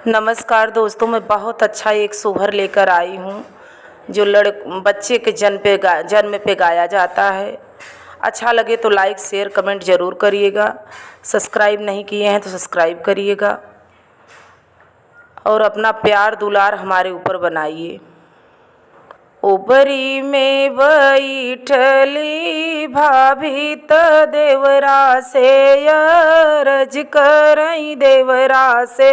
नमस्कार दोस्तों, मैं बहुत अच्छा एक सोहर लेकर आई हूँ जो बच्चे के जन्म पे गाया जाता है। अच्छा लगे तो लाइक शेयर कमेंट ज़रूर करिएगा। सब्सक्राइब नहीं किए हैं तो सब्सक्राइब करिएगा और अपना प्यार दुलार हमारे ऊपर बनाइए। ओबरी में बैठली भाभी त देवरा से अरज करई, देवरा से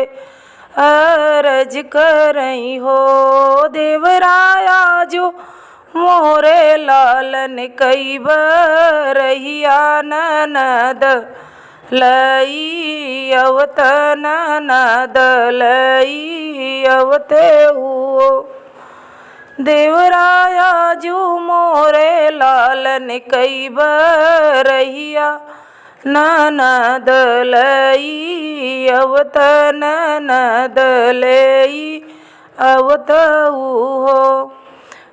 अरज करई हो। देवराया जो मोरे लालन कई बरहिया ननद लई अवत, ननद लई अवते हुओ। देवराया जो मोरे लालन कई बरहिया ननद लई अवत, ननद लई अवत हो।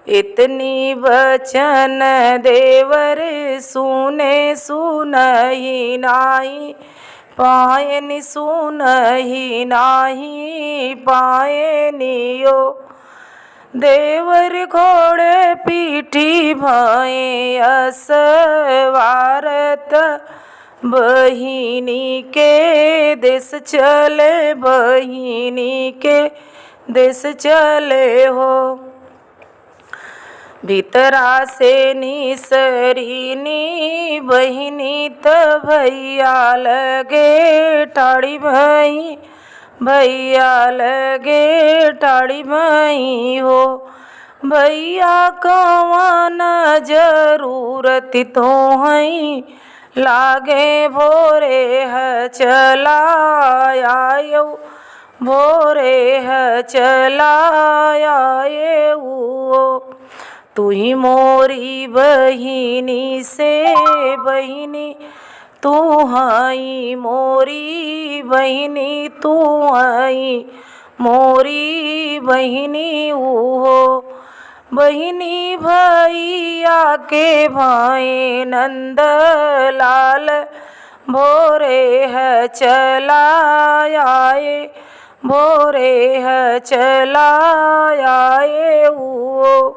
इतनी बचन देवर सुने सुनहि नाही, पायनि सुनहि नाही पायनियो। देवर घोड़े पीठी भये असवारत, बहिनी के देश चले, बहिनी के देश चले हो। भीतरा से निसरीनी बहिनी त भैया लगे टाड़ी भई, भैया लगे टाड़ी भई हो। भैया कवन जरूरत तो हई, लागे भोरे है चलायो, भोरे है चलायो। तू ही मोरी बहिनी से बहिनी, तू हई मोरी बहिनी, तू हई मोरी बहिनी हो। बहिनी भैया के भाई नंद लाल, भोरे है चलाए, भोरे है चलाए वो।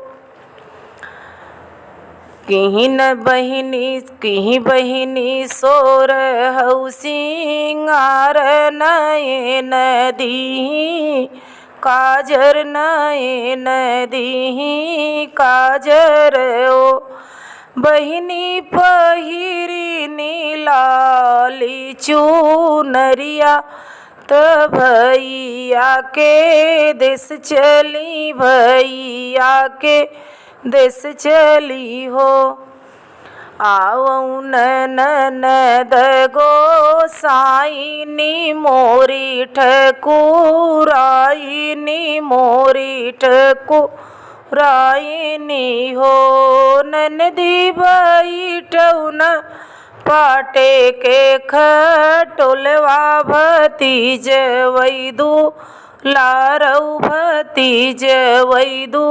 किहिन बहिनी सोर हऊ सिंगार, नयन दीही काजर, नयन दीही काजर ओ। बहिनी पहिरी नीलाली चुनरिया, त भैया के देश चली, भैया के देश चली हो। आवऊ ननद गोसाईनी मोरी ठकुराईनी, मोरी ठकुराईनी हो। ननदी बैठउन पाटे के खटोलवा, भतीज वैदू लारऊ, भतीज वैदू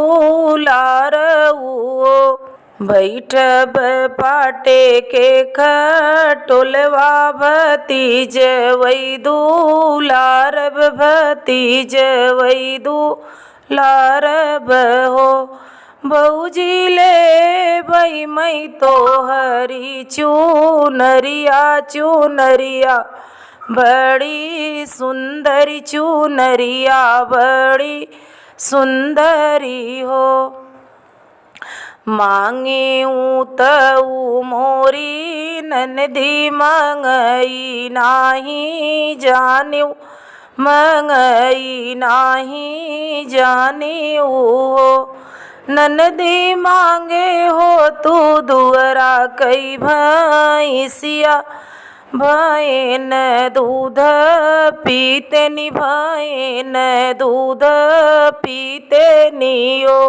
लारऊ। बैठब पाटे के खटोलवा, भतीज वैदू लारब, भतीज वैदू लारब हो। बऊजी ले बई मई तो हरी चुनरिया, चुनरिया बड़ी सुंदरी, चुनरिया बड़ी सुंदरी हो। मांगे तऊ मोरी ननदी, मंगई नाही जान्यू, मंगई नाही जान्यू हो। ननदी मांगे हो तू दुअरा कई भैंसिया, भैन दूध पीते नी, भैन दूध पीते नियो।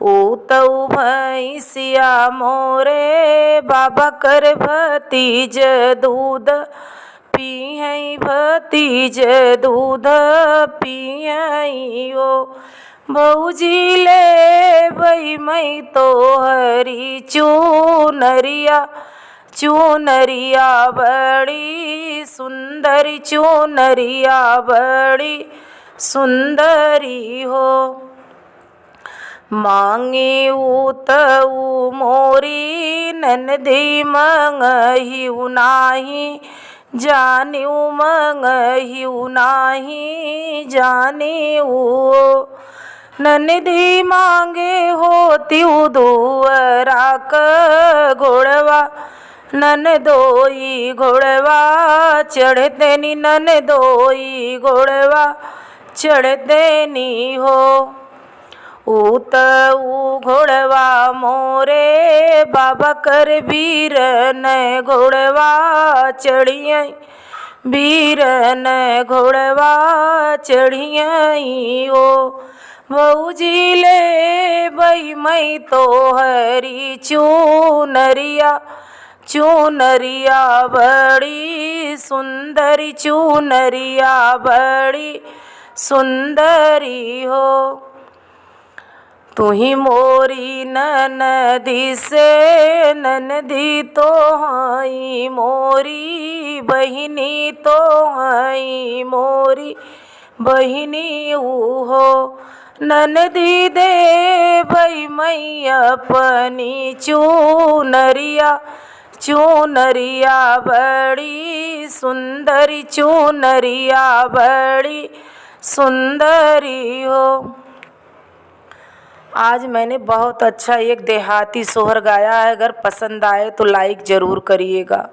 ऊतऊ भैंसिया मोरे बाबा कर, भतीज दूध पियई, भतीज दूध पियई ओ। बऊजी ले बई मई तो हरी चुनरिया, चुनरिया बड़ी सुंदरी, चुनरिया बड़ी सुंदरी हो। मांगे उतऊ मोरी ननदी मंगहिउ नाही, जानिउ मंगहिउ नाही जानिउ। ननदी मांगे होतिउ दुअरा क घोड़वा, ननदोई घोड़वा चढ़ते नी, ननदोई घोड़वा चढ़ते नी हो। उतऊ घोड़वा मोरे बाबा कर वीर न घोड़वा चढ़ियई, वीर न घोड़वा चढ़ियई हो। भौजी ले बई मई तो हरी चूनरिया, चूनरिया बड़ी सुंदरी, चूनरिया बड़ी सुंदरी हो। तू ही मोरी ननदी से ननदी तो हई मोरी बहिनी, तो हई मोरी बहिनी हो। ननदी दे भई मैया अपनी चूनरिया, चूनरिया बड़ी सुंदरी, चूनरिया बड़ी सुंदरी हो। आज मैंने बहुत अच्छा एक देहाती सोहर गाया है। अगर पसंद आए तो लाइक ज़रूर करिएगा।